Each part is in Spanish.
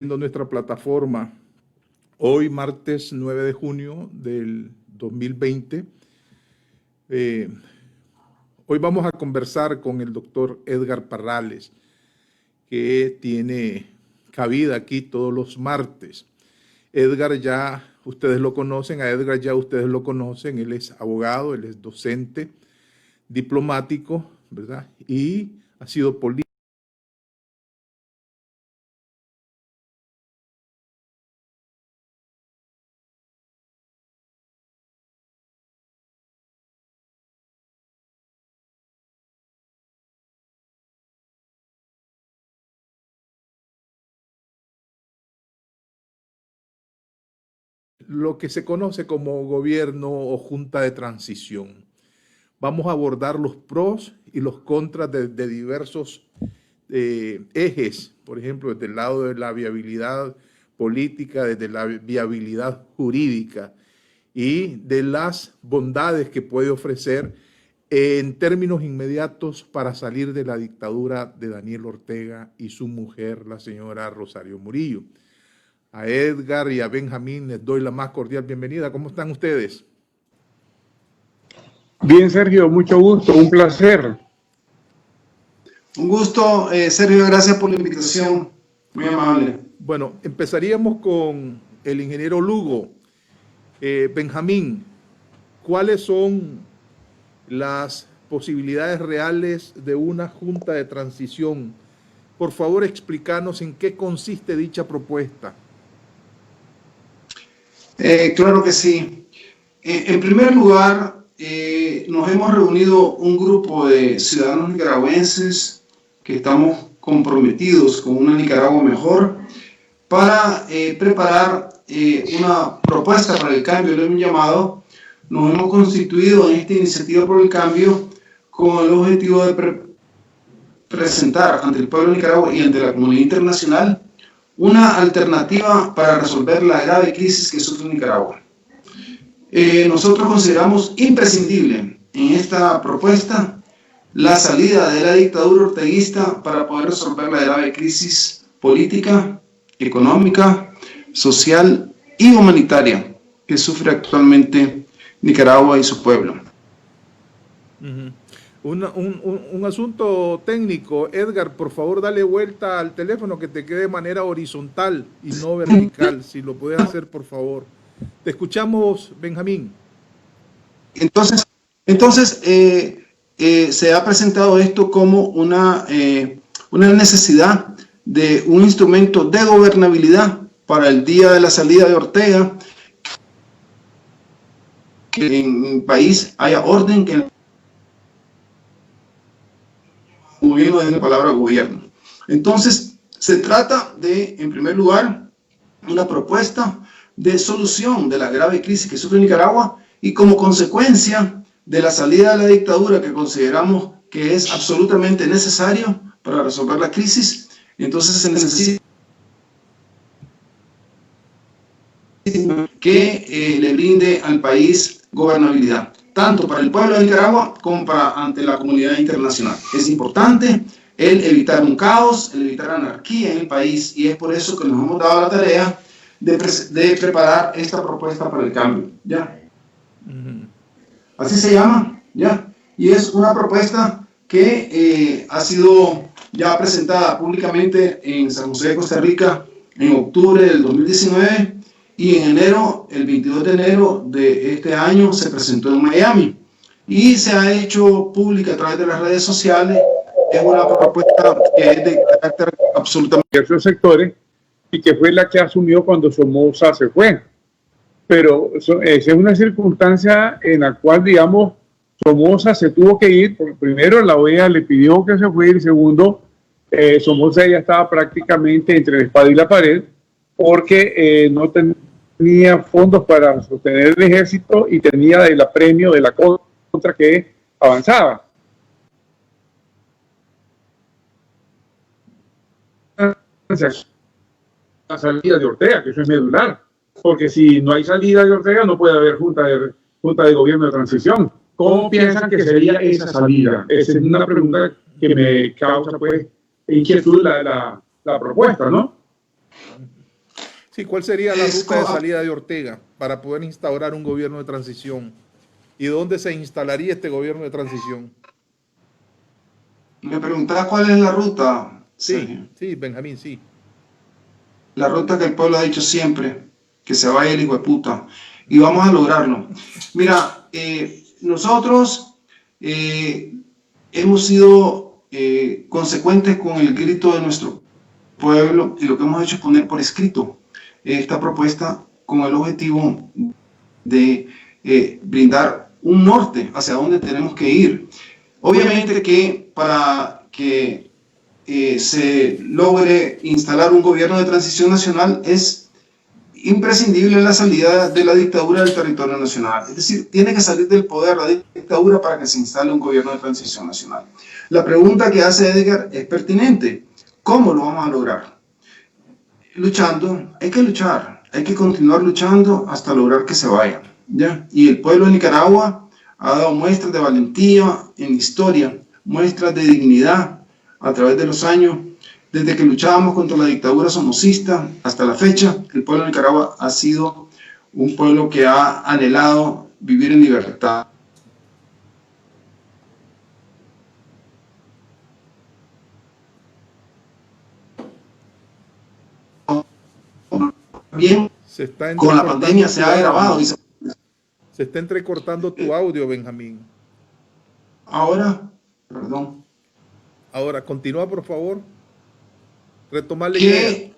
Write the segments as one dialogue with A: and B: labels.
A: Nuestra plataforma hoy martes 9 de junio del 2020. Hoy vamos a conversar con el doctor Edgar Parrales, que tiene cabida aquí todos los martes. Edgar ya ustedes lo conocen, él es abogado, él es docente, diplomático, ¿verdad? Y ha sido político. Lo que se conoce como gobierno o junta de transición. Vamos a abordar los pros y los contras de diversos ejes, por ejemplo, desde el lado de la viabilidad política, desde la viabilidad jurídica y de las bondades que puede ofrecer en términos inmediatos para salir de la dictadura de Daniel Ortega y su mujer, la señora Rosario Murillo. A Edgar y a Benjamín les doy la más cordial bienvenida. ¿Cómo están ustedes?
B: Bien, Sergio, mucho gusto, un placer.
C: Un gusto, Sergio, gracias por la invitación, muy amable.
A: Bueno, empezaríamos con el ingeniero Lugo. Benjamín, ¿cuáles son las posibilidades reales de una junta de transición? Por favor, explícanos en qué consiste dicha propuesta.
C: Claro que sí. En primer lugar, nos hemos reunido un grupo de ciudadanos nicaragüenses que estamos comprometidos con una Nicaragua mejor para preparar una propuesta para el cambio, lo hemos llamado. Nos hemos constituido en esta iniciativa por el cambio con el objetivo de presentar ante el pueblo de Nicaragua y ante la comunidad internacional una alternativa para resolver la grave crisis que sufre Nicaragua. Nosotros consideramos imprescindible en esta propuesta la salida de la dictadura orteguista para poder resolver la grave crisis política, económica, social y humanitaria que sufre actualmente Nicaragua y su pueblo.
A: Un asunto técnico. Edgar, por favor, dale vuelta al teléfono que te quede de manera horizontal y no vertical. Si lo puedes hacer, por favor. Te escuchamos, Benjamín.
C: Entonces se ha presentado esto como una necesidad de un instrumento de gobernabilidad para el día de la salida de Ortega, que en el país haya orden, que el gobierno es la palabra gobierno. Entonces, se trata de, en primer lugar, una propuesta de solución de la grave crisis que sufre Nicaragua y como consecuencia de la salida de la dictadura que consideramos que es absolutamente necesario para resolver la crisis. Entonces se necesita que le brinde al país gobernabilidad, tanto para el pueblo de Nicaragua como para ante la comunidad internacional. Es importante el evitar un caos, el evitar anarquía en el país, y es por eso que nos hemos dado la tarea de preparar esta propuesta para el cambio, ¿ya? Así se llama, ¿ya? Y es una propuesta que ha sido ya presentada públicamente en San José de Costa Rica en octubre del 2019, y en enero, el 22 de enero de este año, se presentó en Miami y se ha hecho pública a través de las redes sociales. Es una propuesta que es de carácter absolutamente
B: diversos sectores y que fue la que asumió cuando Somoza se fue. Pero esa es una circunstancia en la cual, digamos, Somoza se tuvo que ir. Primero, la OEA le pidió que se fuera, y segundo, Somoza ya estaba prácticamente entre la espada y la pared porque no tenía fondos para sostener el ejército y tenía el apremio de la contra que avanzaba. La salida de Ortega, que eso es medular, porque si no hay salida de Ortega no puede haber junta de gobierno de transición. ¿Cómo piensan que sería esa salida? Esa es una pregunta que me causa pues inquietud la propuesta, ¿no?
A: Sí, ¿cuál sería la ruta de salida de Ortega para poder instaurar un gobierno de transición? ¿Y dónde se instalaría este gobierno de transición?
C: Me preguntaba cuál es la ruta,
A: Sí,
C: Sergio.
A: sí, Benjamín, sí.
C: La ruta que el pueblo ha dicho siempre, que se vaya el hijo de puta. Y vamos a lograrlo. Mira, nosotros hemos sido consecuentes con el grito de nuestro pueblo y lo que hemos hecho es poner por escrito esta propuesta con el objetivo de brindar un norte hacia dónde tenemos que ir. Obviamente que para que se logre instalar un gobierno de transición nacional es imprescindible la salida de la dictadura del territorio nacional. Es decir, tiene que salir del poder la dictadura para que se instale un gobierno de transición nacional. La pregunta que hace Edgar es pertinente. ¿Cómo lo vamos a lograr? Luchando, hay que luchar, hay que continuar luchando hasta lograr que se vaya, ¿ya? Y el pueblo de Nicaragua ha dado muestras de valentía en la historia, muestras de dignidad a través de los años. Desde que luchábamos contra la dictadura somocista hasta la fecha, el pueblo de Nicaragua ha sido un pueblo que ha anhelado vivir en libertad. Bien, con la pandemia se ha agravado.
A: Se está entrecortando tu audio, Benjamín.
C: Ahora, perdón.
A: Ahora, continúa, por favor. Retomar la idea.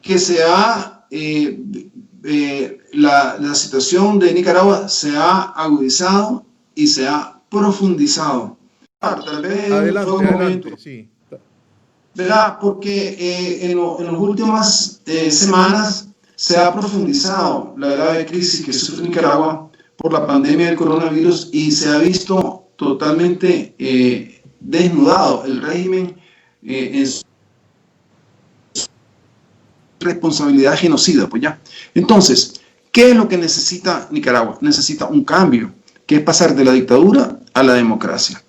C: Que se ha, la situación de Nicaragua se ha agudizado y se ha profundizado. Tal vez
A: Adelante,
C: fue un
A: adelante,
C: momento,
A: sí.
C: ¿verdad? Porque en las últimas semanas se ha profundizado la grave crisis que sufre Nicaragua por la pandemia del coronavirus y se ha visto totalmente desnudado el régimen en su responsabilidad genocida, pues ya. Entonces, ¿qué es lo que necesita Nicaragua? Necesita un cambio, que es pasar de la dictadura a la democracia.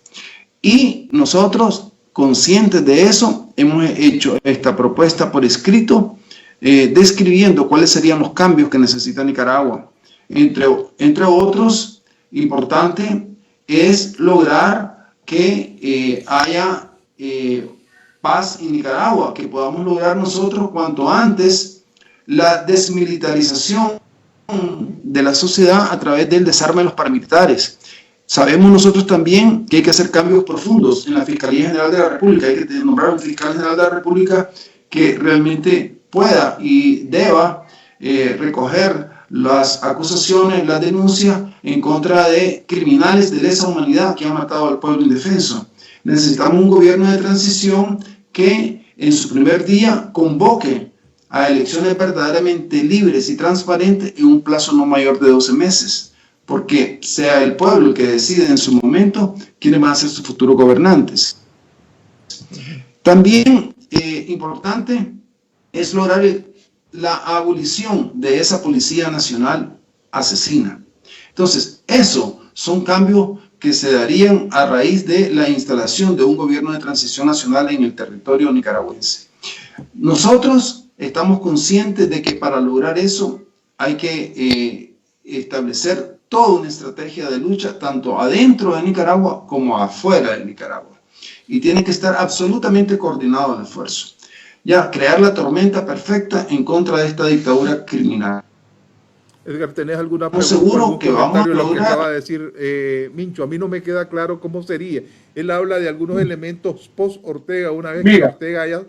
C: Y nosotros, conscientes de eso, hemos hecho esta propuesta por escrito, describiendo cuáles serían los cambios que necesita Nicaragua. Entre otros, importante es lograr que haya paz en Nicaragua, que podamos lograr nosotros cuanto antes la desmilitarización de la sociedad a través del desarme de los paramilitares. Sabemos nosotros también que hay que hacer cambios profundos en la Fiscalía General de la República, hay que nombrar un fiscal general de la República que realmente pueda y deba recoger las acusaciones, las denuncias en contra de criminales de lesa humanidad que han matado al pueblo indefenso. Necesitamos un gobierno de transición que en su primer día convoque a elecciones verdaderamente libres y transparentes en un plazo no mayor de 12 meses, porque sea el pueblo el que decide en su momento quiénes van a ser sus futuros gobernantes. También importante es lograr la abolición de esa Policía Nacional asesina. Entonces, eso son cambios que se darían a raíz de la instalación de un gobierno de transición nacional en el territorio nicaragüense. Nosotros estamos conscientes de que para lograr eso hay que establecer toda una estrategia de lucha tanto adentro de Nicaragua como afuera de Nicaragua. Y tiene que estar absolutamente coordinado el esfuerzo. Ya, crear la tormenta perfecta en contra de esta dictadura criminal.
A: Edgar, ¿tenés alguna pregunta,
C: algún
A: comentario de lo que acaba de decir Mincho? A mí no me queda claro cómo sería. Él habla de algunos elementos post-Ortega, una vez que Ortega haya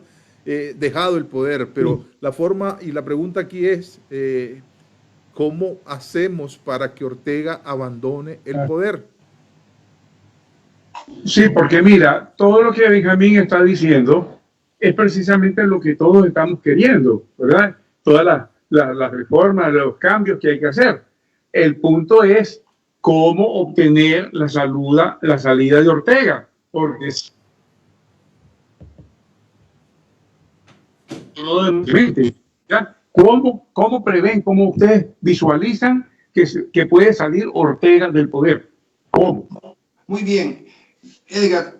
A: dejado el poder, pero la forma y la pregunta aquí es ¿cómo hacemos para que Ortega abandone el poder?
B: Sí, porque mira, todo lo que Benjamín está diciendo es precisamente lo que todos estamos queriendo, ¿verdad? Todas las reformas, los cambios que hay que hacer. El punto es cómo obtener la salida de Ortega, porque ¿ya? ¿Cómo prevén, cómo ustedes visualizan que puede salir Ortega del poder? ¿Cómo?
C: Muy bien, Edgar.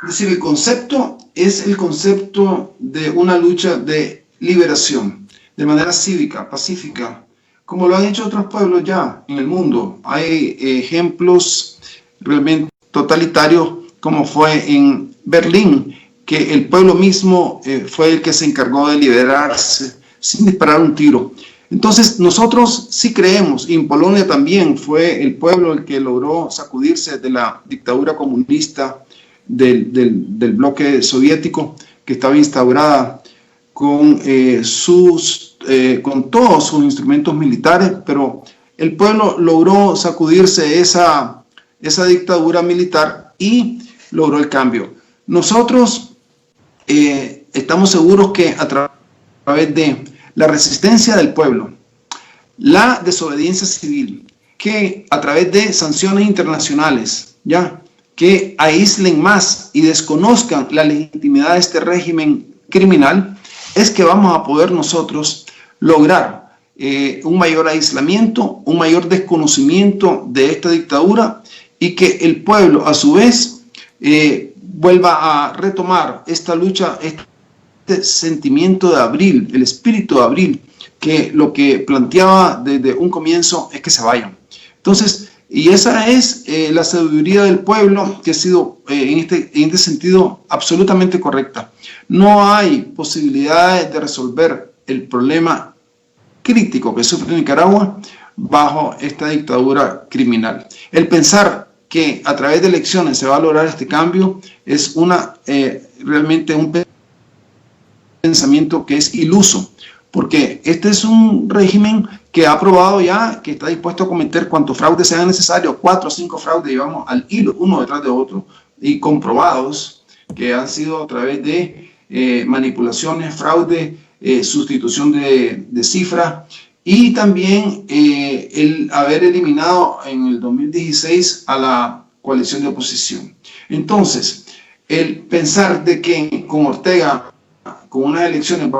C: Es decir, el concepto es el concepto de una lucha de liberación, de manera cívica, pacífica, como lo han hecho otros pueblos ya en el mundo. Hay ejemplos realmente totalitarios, como fue en Berlín, que el pueblo mismo fue el que se encargó de liberarse sin disparar un tiro. Entonces, nosotros sí creemos, y en Polonia también fue el pueblo el que logró sacudirse de la dictadura comunista del bloque soviético, que estaba instaurada con todos sus instrumentos militares, pero el pueblo logró sacudirse esa dictadura militar y logró el cambio. Nosotros estamos seguros que a través de la resistencia del pueblo, la desobediencia civil, que a través de sanciones internacionales, ya, que aíslen más y desconozcan la legitimidad de este régimen criminal, es que vamos a poder nosotros lograr un mayor aislamiento, un mayor desconocimiento de esta dictadura, y que el pueblo a su vez vuelva a retomar esta lucha, este sentimiento de abril, el espíritu de abril, que lo que planteaba desde un comienzo es que se vayan. Entonces, y esa es la sabiduría del pueblo, que ha sido en este sentido absolutamente correcta. No hay posibilidades de resolver el problema crítico que sufre Nicaragua bajo esta dictadura criminal. El pensar que a través de elecciones se va a lograr este cambio es realmente un pensamiento que es iluso, porque este es un régimen que ha probado ya que está dispuesto a cometer cuantos fraudes sean necesarios. 4 o 5 fraudes llevamos al hilo, uno detrás de otro, y comprobados, que han sido a través de manipulaciones, fraude, sustitución de cifras, y también el haber eliminado en el 2016 a la coalición de oposición. Entonces, el pensar de que con Ortega, con unas elecciones,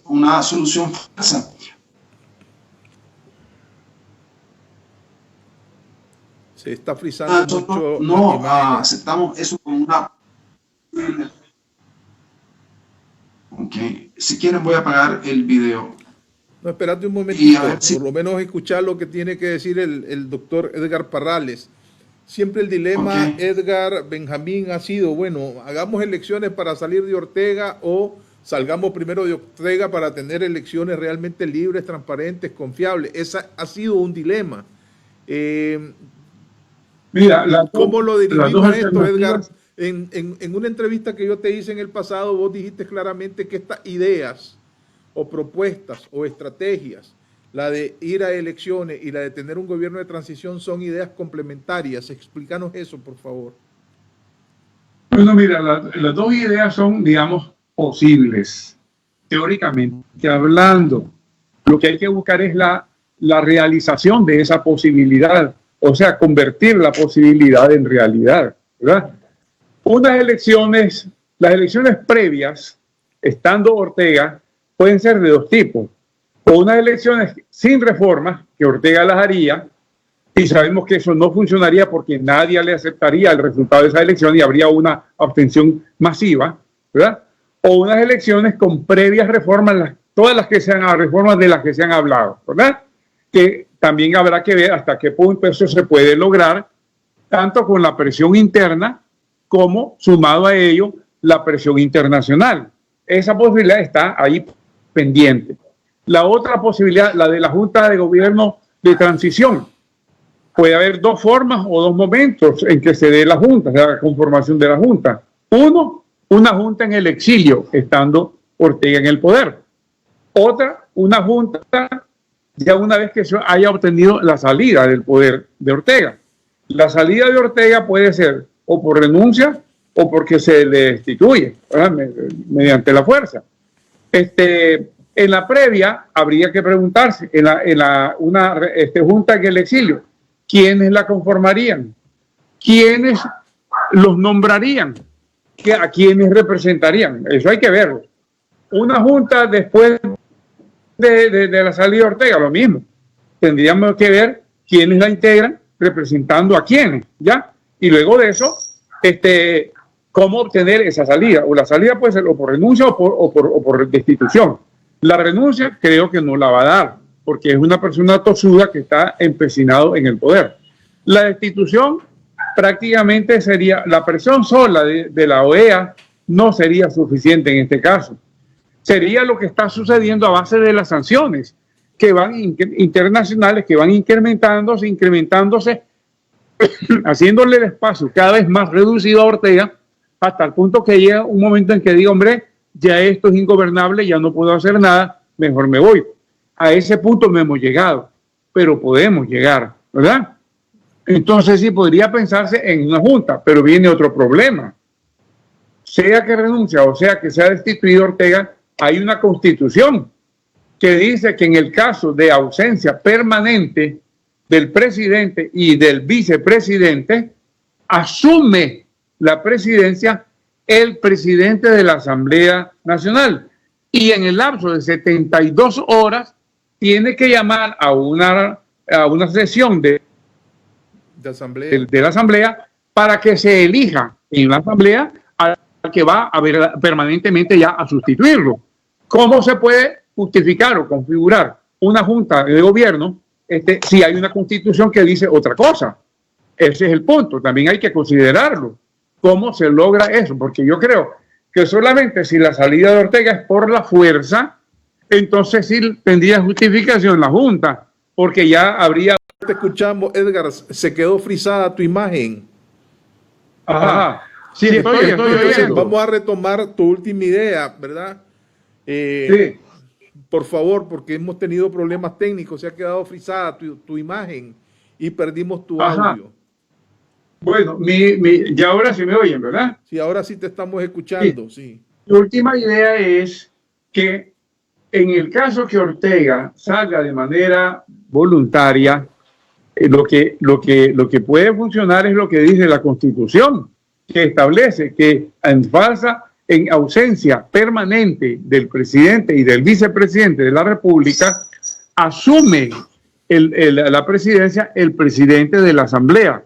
C: una solución falsa.
A: Se está frizando mucho.
C: No aceptamos eso como una... Ok, si quieren voy a apagar el video.
A: No, espérate un momentito, por lo menos escuchar lo que tiene que decir el doctor Edgar Parrales. Siempre el dilema, Edgar Benjamín, ha sido, bueno, hagamos elecciones para salir de Ortega o salgamos primero de Ortega para tener elecciones realmente libres, transparentes, confiables. Ese ha sido un dilema.
B: Mira,
A: ¿cómo lo dirigimos a esto, Edgar? En una entrevista que yo te hice en el pasado, vos dijiste claramente que estas ideas o propuestas o estrategias, la de ir a elecciones y la de tener un gobierno de transición, son ideas complementarias. Explícanos eso, por favor.
B: Bueno, mira, las dos ideas son, digamos, posibles, teóricamente hablando. Lo que hay que buscar es la realización de esa posibilidad, o sea, convertir la posibilidad en realidad, ¿verdad? Las elecciones previas, estando Ortega, pueden ser de dos tipos. O unas elecciones sin reformas, que Ortega las haría, y sabemos que eso no funcionaría porque nadie le aceptaría el resultado de esa elección y habría una abstención masiva, ¿verdad? O unas elecciones con previas reformas, todas las que sean reformas de las que se han hablado, ¿verdad? Que también habrá que ver hasta qué punto eso se puede lograr, tanto con la presión interna como, sumado a ello, la presión internacional. Esa posibilidad está ahí pendiente. La otra posibilidad, la de la Junta de Gobierno de Transición. Puede haber dos formas o dos momentos en que se dé la Junta, o sea, la conformación de la Junta. Uno, una Junta en el exilio, estando Ortega en el poder. Otra, una Junta ya una vez que se haya obtenido la salida del poder de Ortega. La salida de Ortega puede ser o por renuncia o porque se le destituye, ¿verdad? Mediante la fuerza. En la previa habría que preguntarse, una junta en el exilio, ¿quiénes la conformarían? ¿Quiénes los nombrarían? ¿A quiénes representarían? Eso hay que verlo. Una junta después de la salida de Ortega, lo mismo. Tendríamos que ver quiénes la integran representando a quiénes, ¿ya? Y luego de eso cómo obtener esa salida. O la salida puede ser o por renuncia o por destitución. La renuncia creo que no la va a dar, porque es una persona tosuda que está empecinado en el poder. La destitución prácticamente sería, la presión sola de la OEA no sería suficiente en este caso. Sería lo que está sucediendo a base de las sanciones que van internacionales, que van incrementándose, haciéndole el espacio cada vez más reducido a Ortega, hasta el punto que llega un momento en que diga, hombre, ya esto es ingobernable, ya no puedo hacer nada, mejor me voy. A ese punto no hemos llegado, pero podemos llegar, ¿verdad? Entonces sí podría pensarse en una junta, pero viene otro problema. Sea que renuncia o sea que sea destituido Ortega, hay una constitución que dice que en el caso de ausencia permanente del presidente y del vicepresidente, asume la presidencia el presidente de la Asamblea Nacional. Y en el lapso de 72 horas tiene que llamar a una sesión de la Asamblea para que se elija en la Asamblea al que va a ver permanentemente ya a sustituirlo. ¿Cómo se puede justificar o configurar una junta de gobierno si hay una constitución que dice otra cosa? Ese es el punto, también hay que considerarlo. ¿Cómo se logra eso? Porque yo creo que solamente si la salida de Ortega es por la fuerza, entonces sí tendría justificación la Junta, porque ya habría...
A: Te escuchamos, Edgar, se quedó frisada tu imagen.
B: Ajá. Sí, estoy.
A: Vamos a retomar tu última idea, ¿verdad? Sí. Por favor, porque hemos tenido problemas técnicos, se ha quedado frisada tu imagen y perdimos tu audio.
B: Bueno, ya ahora sí me oyen, ¿verdad?
A: Sí, ahora sí te estamos escuchando, sí.
B: Mi última idea es que en el caso que Ortega salga de manera voluntaria, lo que puede funcionar es lo que dice la Constitución, que establece que en ausencia permanente del presidente y del vicepresidente de la República, asume la presidencia el presidente de la Asamblea.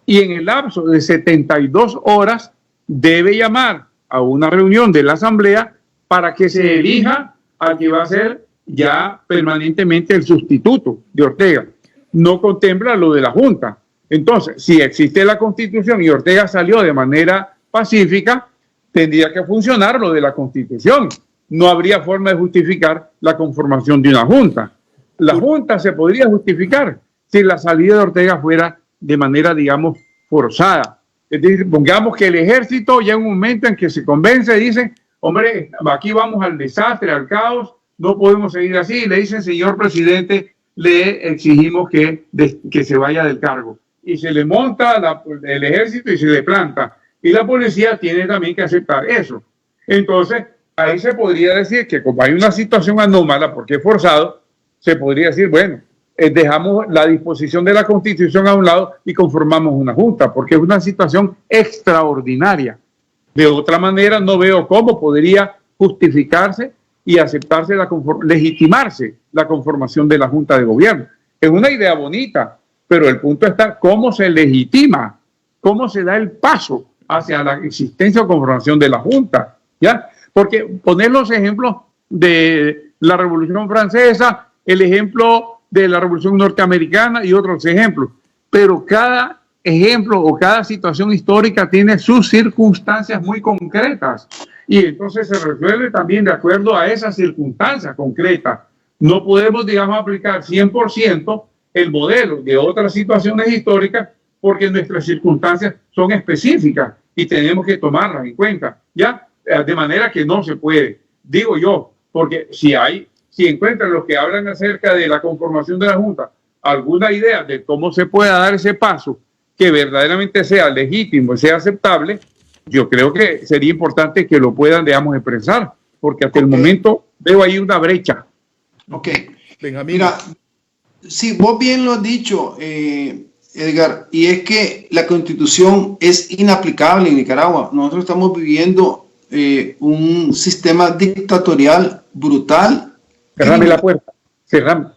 B: Y en el lapso de 72 horas debe llamar a una reunión de la Asamblea para que se elija al que va a ser ya permanentemente el sustituto de Ortega. No contempla lo de la Junta. Entonces, si existe la Constitución y Ortega salió de manera pacífica, tendría que funcionar lo de la Constitución. No habría forma de justificar la conformación de una Junta. La Junta se podría justificar si la salida de Ortega fuera de manera, digamos, forzada. Es decir, pongamos que el ejército llega un momento en que se convence y dicen, hombre, aquí vamos al desastre, al caos, no podemos seguir así. Y le dicen, señor presidente, le exigimos que se vaya del cargo. Y se le monta el ejército y se le planta. Y la policía tiene también que aceptar eso. Entonces, ahí se podría decir que como hay una situación anómala, porque es forzado, se podría decir, bueno, dejamos la disposición de la Constitución a un lado y conformamos una junta, porque es una situación extraordinaria. De otra manera, no veo cómo podría justificarse y aceptarse, legitimarse la conformación de la Junta de Gobierno. Es una idea bonita, pero el punto está cómo se legitima, cómo se da el paso hacia la existencia o conformación de la Junta, ¿ya? Porque poner los ejemplos de la Revolución Francesa, el ejemplo de la Revolución Norteamericana y otros ejemplos, pero cada ejemplo o cada situación histórica tiene sus circunstancias muy concretas y entonces se resuelve también de acuerdo a esas circunstancias concretas. No podemos, digamos, aplicar 100% el modelo de otras situaciones históricas porque nuestras circunstancias son específicas y tenemos que tomarlas en cuenta, ¿ya? De manera que no se puede, digo yo, porque si encuentran los que hablan acerca de la conformación de la Junta alguna idea de cómo se pueda dar ese paso que verdaderamente sea legítimo y sea aceptable, yo creo que sería importante que lo puedan, digamos, expresar, porque hasta el momento veo ahí una brecha.
C: Ok. Mira, sí, vos bien lo has dicho, Edgar, y es que la Constitución es inaplicable en Nicaragua. Nosotros estamos viviendo un sistema dictatorial brutal.
B: Cerrame la puerta. Cerrame.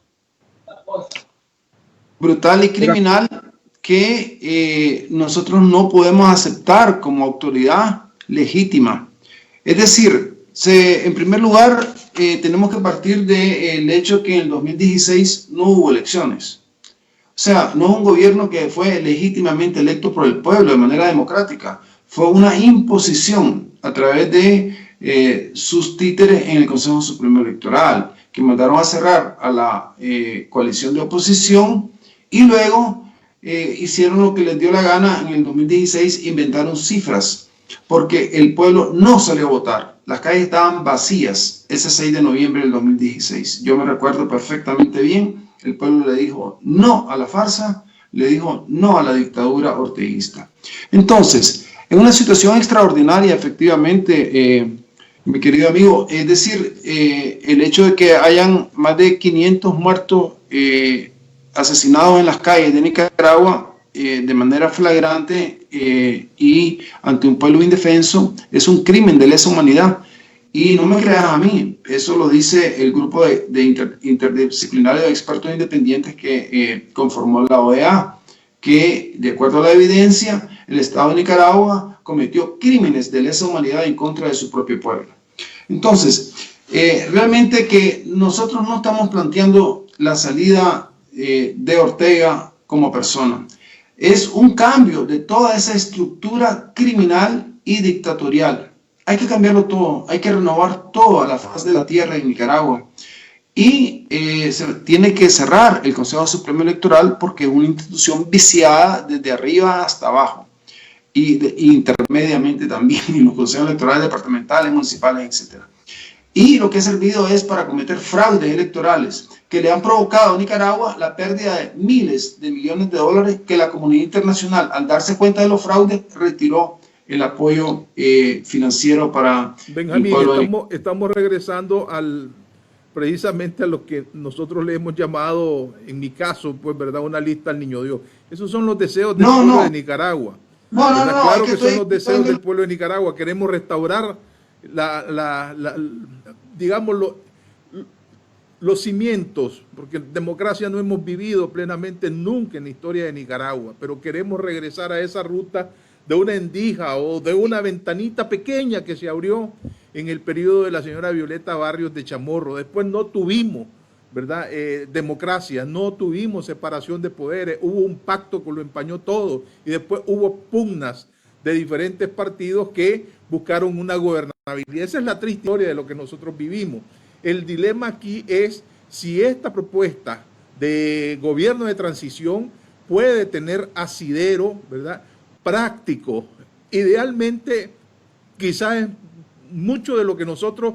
C: Brutal y criminal que nosotros no podemos aceptar como autoridad legítima. Es decir, en primer lugar, tenemos que partir del hecho que en el 2016 no hubo elecciones. O sea, no es un gobierno que fue legítimamente electo por el pueblo de manera democrática. Fue una imposición a través de sus títeres en el Consejo Supremo Electoral, que mandaron a cerrar a la coalición de oposición y luego hicieron lo que les dio la gana en el 2016, inventaron cifras, porque el pueblo no salió a votar. Las calles estaban vacías ese 6 de noviembre del 2016. Yo me recuerdo perfectamente bien. El pueblo le dijo no a la farsa, le dijo no a la dictadura orteguista. Entonces, en una situación extraordinaria, efectivamente, mi querido amigo, es decir, el hecho de que hayan más de 500 muertos asesinados en las calles de Nicaragua de manera flagrante y ante un pueblo indefenso es un crimen de lesa humanidad. Y no me creas a mí, eso lo dice el grupo interdisciplinario de expertos independientes que conformó la OEA, que de acuerdo a la evidencia, el Estado de Nicaragua cometió crímenes de lesa humanidad en contra de su propio pueblo. Entonces, realmente que nosotros no estamos planteando la salida de Ortega como persona. Es un cambio de toda esa estructura criminal y dictatorial. Hay que cambiarlo todo, hay que renovar todo a la faz de la tierra en Nicaragua. Y se tiene que cerrar el Consejo Supremo Electoral porque es una institución viciada desde arriba hasta abajo. Y intermediamente también en los consejos electorales departamentales, municipales, etc. Y lo que ha servido es para cometer fraudes electorales que le han provocado a Nicaragua la pérdida de miles de millones de dólares que la comunidad internacional, al darse cuenta de los fraudes, retiró el apoyo financiero para
A: Benjamín,
C: el pueblo.
A: estamos regresando precisamente a lo que nosotros le hemos llamado, en mi caso, pues, ¿verdad?, una lista al niño Dios. Esos son los deseos del pueblo de Nicaragua. Claro que son los deseos del pueblo de Nicaragua. Queremos restaurar digamos, los cimientos, porque democracia no hemos vivido plenamente nunca en la historia de Nicaragua, pero queremos regresar a esa ruta de una endija o de una ventanita pequeña que se abrió en el periodo de la señora Violeta Barrios de Chamorro. Después no tuvimos, ¿verdad?, democracia, no tuvimos separación de poderes, hubo un pacto que lo empañó todo y después hubo pugnas de diferentes partidos que buscaron una gobernabilidad. Esa es la triste historia de lo que nosotros vivimos. El dilema aquí es si esta propuesta de gobierno de transición puede tener asidero, ¿verdad?, práctico. Idealmente, quizás mucho de lo que nosotros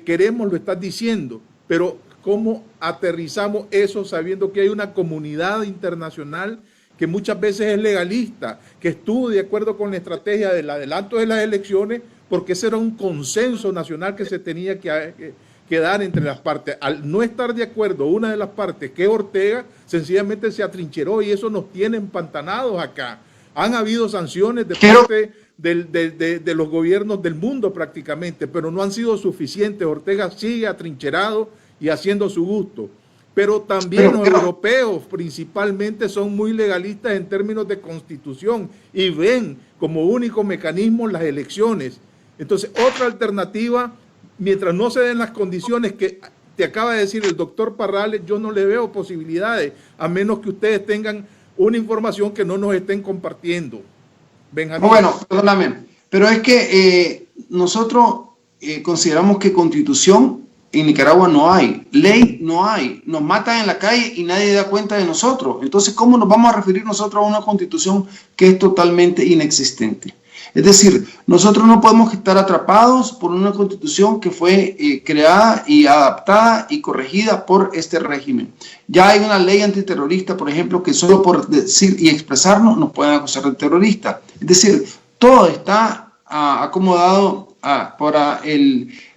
A: queremos lo estás diciendo, pero ¿cómo aterrizamos eso sabiendo que hay una comunidad internacional que muchas veces es legalista, que estuvo de acuerdo con la estrategia del adelanto de las elecciones, porque ese era un consenso nacional que se tenía que dar entre las partes? Al no estar de acuerdo una de las partes, que Ortega, sencillamente se atrincheró y eso nos tiene empantanados acá. Han habido sanciones de parte de los gobiernos del mundo prácticamente, pero no han sido suficientes. Ortega sigue atrincherado y haciendo su gusto. Pero también los europeos principalmente son muy legalistas en términos de constitución y ven como único mecanismo las elecciones. Entonces, otra alternativa, mientras no se den las condiciones que te acaba de decir el doctor Parrales, yo no le veo posibilidades, a menos que ustedes tengan una información que no nos estén compartiendo. Benjamín.
C: Bueno, perdóname, pero es que nosotros consideramos que constitución en Nicaragua no hay, ley no hay, nos matan en la calle y nadie da cuenta de nosotros. Entonces, ¿cómo nos vamos a referir nosotros a una constitución que es totalmente inexistente? Es decir, nosotros no podemos estar atrapados por una constitución que fue creada y adaptada y corregida por este régimen. Ya hay una ley antiterrorista, por ejemplo, que solo por decir y expresarnos nos pueden acusar de terrorista. Es decir, todo está acomodado para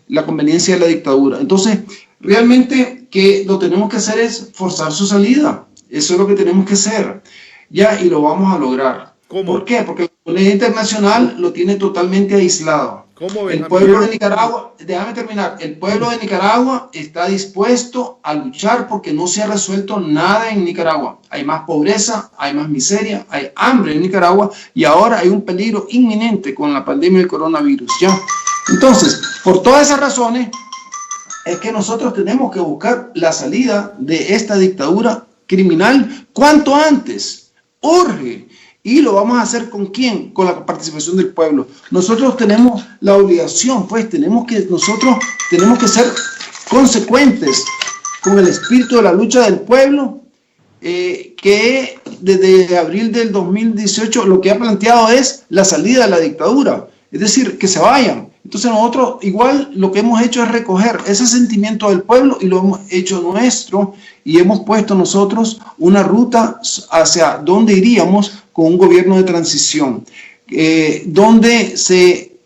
C: la conveniencia de la dictadura. Entonces, realmente que lo tenemos que hacer es forzar su salida. Eso es lo que tenemos que hacer. Ya, y lo vamos a lograr.
A: ¿Cómo?
C: ¿Por qué? Porque la comunidad internacional lo tiene totalmente aislado.
A: ¿Cómo,
C: El
A: Benjamín?
C: pueblo de Nicaragua, déjame terminar, el pueblo de Nicaragua está dispuesto a luchar porque no se ha resuelto nada en Nicaragua. Hay más pobreza, hay más miseria, hay hambre en Nicaragua y ahora hay un peligro inminente con la pandemia del coronavirus, ¿ya? Entonces, por todas esas razones, es que nosotros tenemos que buscar la salida de esta dictadura criminal cuanto antes. Urge. ¿Y lo vamos a hacer con quién? Con la participación del pueblo. Nosotros tenemos la obligación, pues nosotros tenemos que ser consecuentes con el espíritu de la lucha del pueblo, que desde abril del 2018 lo que ha planteado es la salida de la dictadura, es decir, que se vayan. Entonces nosotros igual lo que hemos hecho es recoger ese sentimiento del pueblo y lo hemos hecho nuestro y hemos puesto nosotros una ruta hacia dónde iríamos con un gobierno de transición, donde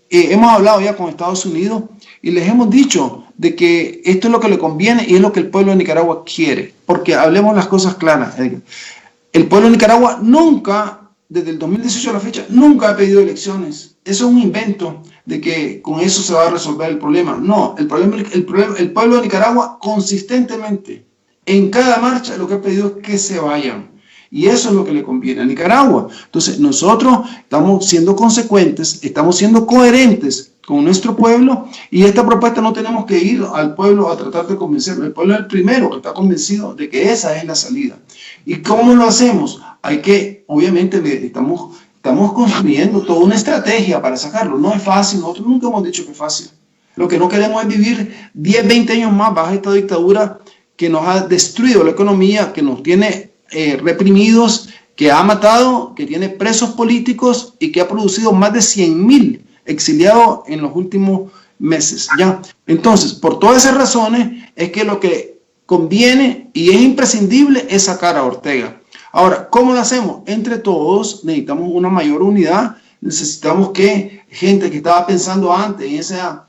C: hemos hablado ya con Estados Unidos y les hemos dicho de que esto es lo que le conviene y es lo que el pueblo de Nicaragua quiere, porque hablemos las cosas claras. El pueblo de Nicaragua nunca, desde el 2018 a la fecha, nunca ha pedido elecciones. Eso es un invento de que con eso se va a resolver el problema. No, el pueblo de Nicaragua consistentemente, en cada marcha, lo que ha pedido es que se vayan. Y eso es lo que le conviene a Nicaragua. Entonces, nosotros estamos siendo consecuentes, estamos siendo coherentes con nuestro pueblo y esta propuesta no tenemos que ir al pueblo a tratar de convencerlo. El pueblo es el primero que está convencido de que esa es la salida. ¿Y cómo lo hacemos? Hay que, obviamente, estamos construyendo toda una estrategia para sacarlo. No es fácil, nosotros nunca hemos dicho que es fácil. Lo que no queremos es vivir 10, 20 años más bajo esta dictadura que nos ha destruido la economía, que nos tiene reprimidos, que ha matado, que tiene presos políticos y que ha producido más de 100,000 exiliados en los últimos meses. ¿Ya? Entonces, por todas esas razones es que lo que conviene y es imprescindible es sacar a Ortega. Ahora, ¿cómo lo hacemos? Entre todos necesitamos una mayor unidad, necesitamos que gente que estaba pensando antes en esa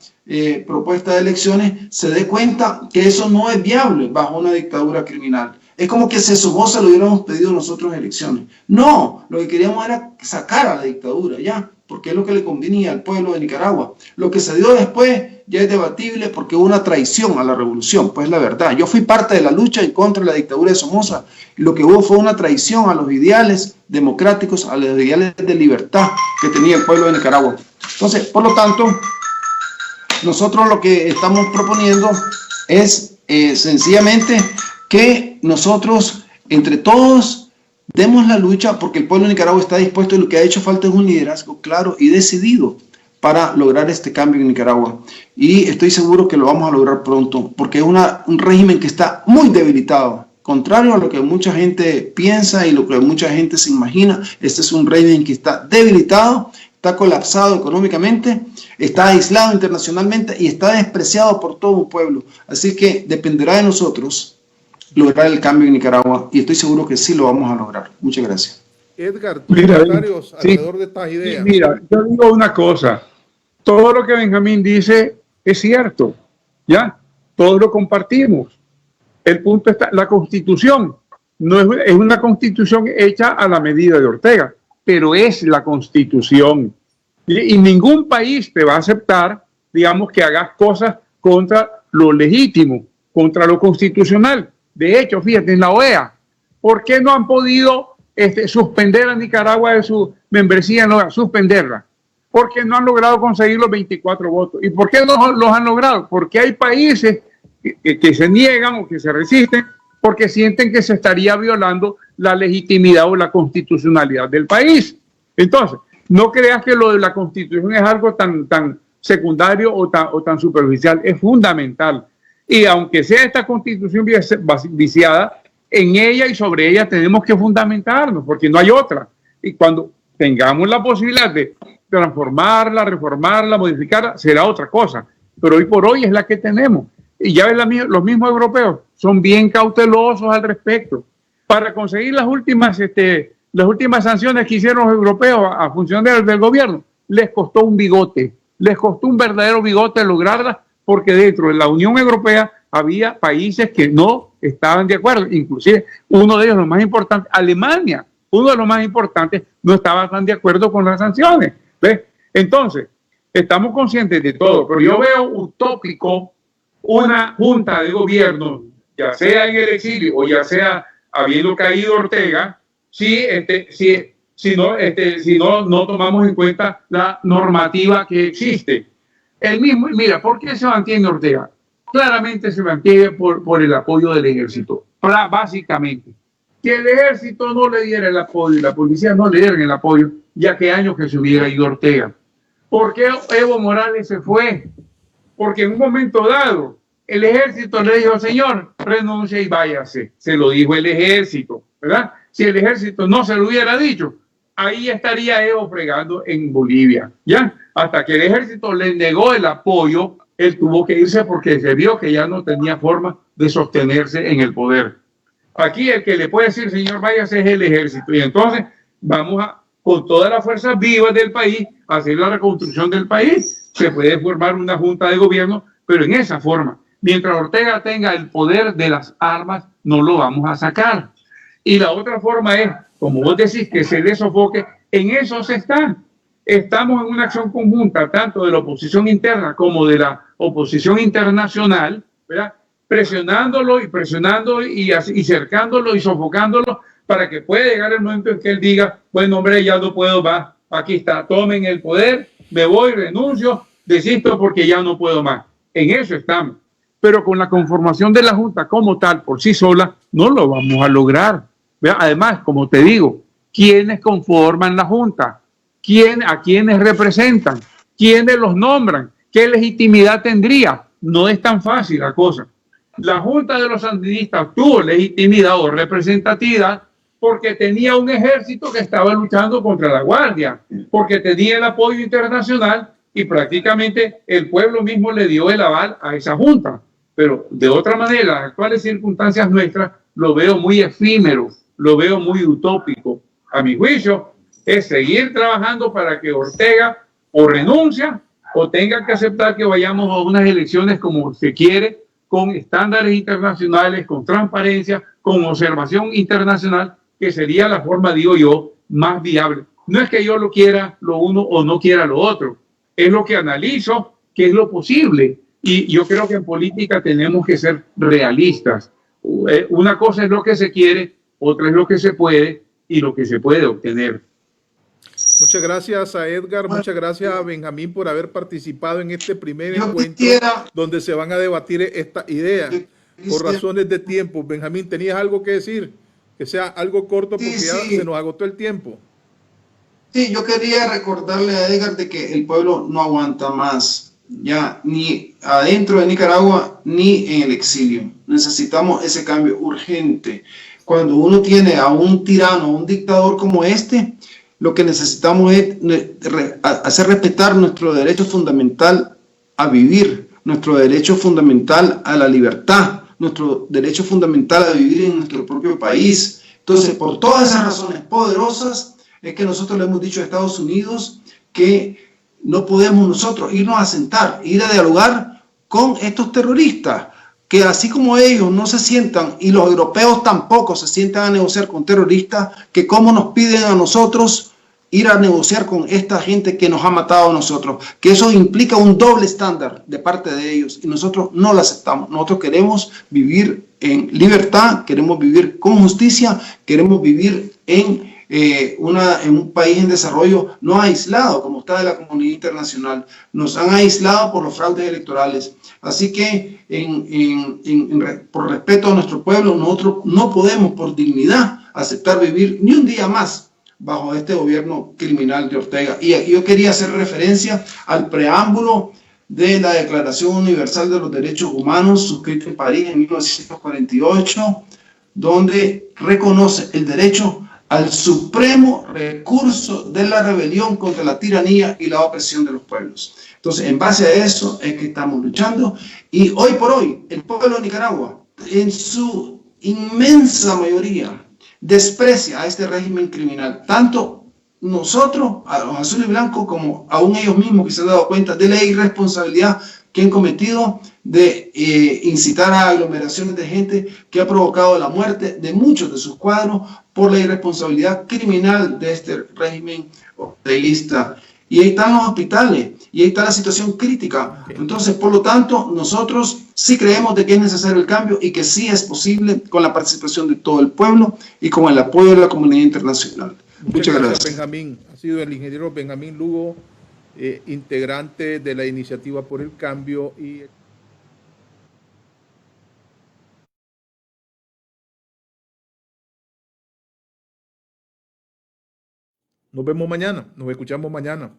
C: propuesta de elecciones se dé cuenta que eso no es viable bajo una dictadura criminal. Es como que si Somoza lo hubiéramos pedido nosotros elecciones. No, lo que queríamos era sacar a la dictadura, ya, porque es lo que le convenía al pueblo de Nicaragua. Lo que se dio después ya es debatible porque hubo una traición a la revolución, pues la verdad. Yo fui parte de la lucha en contra de la dictadura de Somoza y lo que hubo fue una traición a los ideales democráticos, a los ideales de libertad que tenía el pueblo de Nicaragua. Entonces, por lo tanto, nosotros lo que estamos proponiendo es sencillamente que nosotros, entre todos, demos la lucha porque el pueblo de Nicaragua está dispuesto y lo que ha hecho falta es un liderazgo claro y decidido para lograr este cambio en Nicaragua. Y estoy seguro que lo vamos a lograr pronto porque es un régimen que está muy debilitado. Contrario a lo que mucha gente piensa y lo que mucha gente se imagina, este es un régimen que está debilitado, está colapsado económicamente, está aislado internacionalmente y está despreciado por todo un pueblo. Así que dependerá de nosotros lograr el cambio en Nicaragua y estoy seguro que sí lo vamos a lograr. Muchas gracias.
A: Edgar, tus comentarios alrededor de estas ideas.
B: Mira, yo digo una cosa, todo lo que Benjamín dice es cierto, ¿ya? Todos lo compartimos. El punto está, la Constitución no es una Constitución hecha a la medida de Ortega, pero es la Constitución. Y ningún país te va a aceptar, digamos, que hagas cosas contra lo legítimo, contra lo constitucional. De hecho, fíjate, en la OEA, ¿por qué no han podido suspender a Nicaragua de su membresía en la OEA? Suspenderla. Porque no han logrado conseguir los 24 votos. ¿Y por qué no los han logrado? Porque hay países que se niegan o que se resisten porque sienten que se estaría violando la legitimidad o la constitucionalidad del país. Entonces, no creas que lo de la Constitución es algo tan secundario o tan superficial. Es fundamental. Y aunque sea esta Constitución viciada, en ella y sobre ella tenemos que fundamentarnos, porque no hay otra. Y cuando tengamos la posibilidad de transformarla, reformarla, modificarla, será otra cosa. Pero hoy por hoy es la que tenemos. Y ya ves, los mismos europeos son bien cautelosos al respecto. Para conseguir las últimas sanciones que hicieron los europeos a función del gobierno, les costó un bigote, les costó un verdadero bigote lograrlas, porque dentro de la Unión Europea había países que no estaban de acuerdo, inclusive uno de ellos, los más importantes, Alemania, uno de los más importantes, no estaba tan de acuerdo con las sanciones. ¿Ves? Entonces, Estamos conscientes de todo, pero yo veo utópico una junta de gobierno, ya sea en el exilio o ya sea habiendo caído Ortega, si no tomamos en cuenta la normativa que existe. El mismo, mira, ¿por qué se mantiene Ortega? Claramente se mantiene por el apoyo del ejército, básicamente. Que el ejército no le diera el apoyo y la policía no le dieran el apoyo, ya que años que se hubiera ido Ortega. ¿Por qué Evo Morales se fue? Porque en un momento dado el ejército le dijo, señor, renuncia y váyase. Se lo dijo el ejército, ¿verdad? Si el ejército no se lo hubiera dicho, ahí estaría Evo fregando en Bolivia, ¿ya? Hasta que el ejército le negó el apoyo, él tuvo que irse porque se vio que ya no tenía forma de sostenerse en el poder. Aquí el que le puede decir, señor, váyase, es el ejército. Y entonces vamos con todas las fuerzas vivas del país, a hacer la reconstrucción del país. Se puede formar una junta de gobierno, pero en esa forma. Mientras Ortega tenga el poder de las armas, no lo vamos a sacar. Y la otra forma es, como vos decís, que se le sofoque. En eso se está. Estamos en una acción conjunta, tanto de la oposición interna como de la oposición internacional, ¿verdad? Presionándolo y cercándolo y sofocándolo para que pueda llegar el momento en que él diga, bueno, hombre, ya no puedo más, aquí está, tomen el poder, me voy, renuncio, desisto porque ya no puedo más. En eso estamos. Pero con la conformación de la Junta como tal, por sí sola, no lo vamos a lograr. Además, como te digo, ¿quiénes conforman la Junta? ¿A quiénes representan? ¿Quiénes los nombran? ¿Qué legitimidad tendría? No es tan fácil la cosa. La Junta de los Sandinistas tuvo legitimidad o representatividad porque tenía un ejército que estaba luchando contra la Guardia, porque tenía el apoyo internacional y prácticamente el pueblo mismo le dio el aval a esa Junta. Pero de otra manera, las actuales circunstancias nuestras, lo veo muy efímero, lo veo muy utópico. A mi juicio, es seguir trabajando para que Ortega o renuncia o tenga que aceptar que vayamos a unas elecciones como se quiere, con estándares internacionales, con transparencia, con observación internacional, que sería la forma, digo yo, más viable. No es que yo lo quiera lo uno o no quiera lo otro, es lo que analizo, que es lo posible. Y yo creo que en política tenemos que ser realistas. Una cosa es lo que se quiere, otra es lo que se puede y lo que se puede obtener.
A: Muchas gracias a Edgar, muchas gracias a Benjamín por haber participado en este primer encuentro donde se van a debatir esta idea. Por razones de tiempo, Benjamín, ¿tenías algo que decir? Que sea algo corto porque ya se nos agotó el tiempo.
C: Sí, yo quería recordarle a Edgar de que el pueblo no aguanta más, ya ni adentro de Nicaragua ni en el exilio. Necesitamos ese cambio urgente. Cuando uno tiene a un tirano, un dictador como este, lo que necesitamos es hacer respetar nuestro derecho fundamental a vivir, nuestro derecho fundamental a la libertad, nuestro derecho fundamental a vivir en nuestro propio país. Entonces, por todas esas razones poderosas, es que nosotros le hemos dicho a Estados Unidos que no podemos nosotros irnos a sentar, ir a dialogar con estos terroristas, que así como ellos no se sientan, y los europeos tampoco se sientan a negociar con terroristas, que cómo nos piden a nosotros ir a negociar con esta gente que nos ha matado a nosotros, que eso implica un doble estándar de parte de ellos, y nosotros no lo aceptamos. Nosotros queremos vivir en libertad, queremos vivir con justicia, queremos vivir en un país en desarrollo, no aislado como está de la comunidad internacional. Nos han aislado por los fraudes electorales. Así que por respeto a nuestro pueblo, nosotros no podemos por dignidad aceptar vivir ni un día más bajo este gobierno criminal de Ortega. Y aquí yo quería hacer referencia al preámbulo de la Declaración Universal de los Derechos Humanos, suscrito en París en 1948, donde reconoce el derecho al supremo recurso de la rebelión contra la tiranía y la opresión de los pueblos. Entonces, en base a eso es que estamos luchando, y hoy por hoy el pueblo de Nicaragua, en su inmensa mayoría, desprecia a este régimen criminal, tanto nosotros, a los azules y blancos, como aún ellos mismos que se han dado cuenta de la irresponsabilidad que han cometido de incitar a aglomeraciones de gente, que ha provocado la muerte de muchos de sus cuadros por la irresponsabilidad criminal de este régimen orteguista. y ahí están los hospitales, y ahí está la situación crítica. Entonces, por lo tanto, nosotros sí creemos de que es necesario el cambio y que sí es posible con la participación de todo el pueblo y con el apoyo de la comunidad internacional. Muchas gracias.
A: Benjamín. Ha sido el ingeniero Benjamín Lugo, integrante de la Iniciativa por el Cambio y... Nos vemos mañana, nos escuchamos mañana.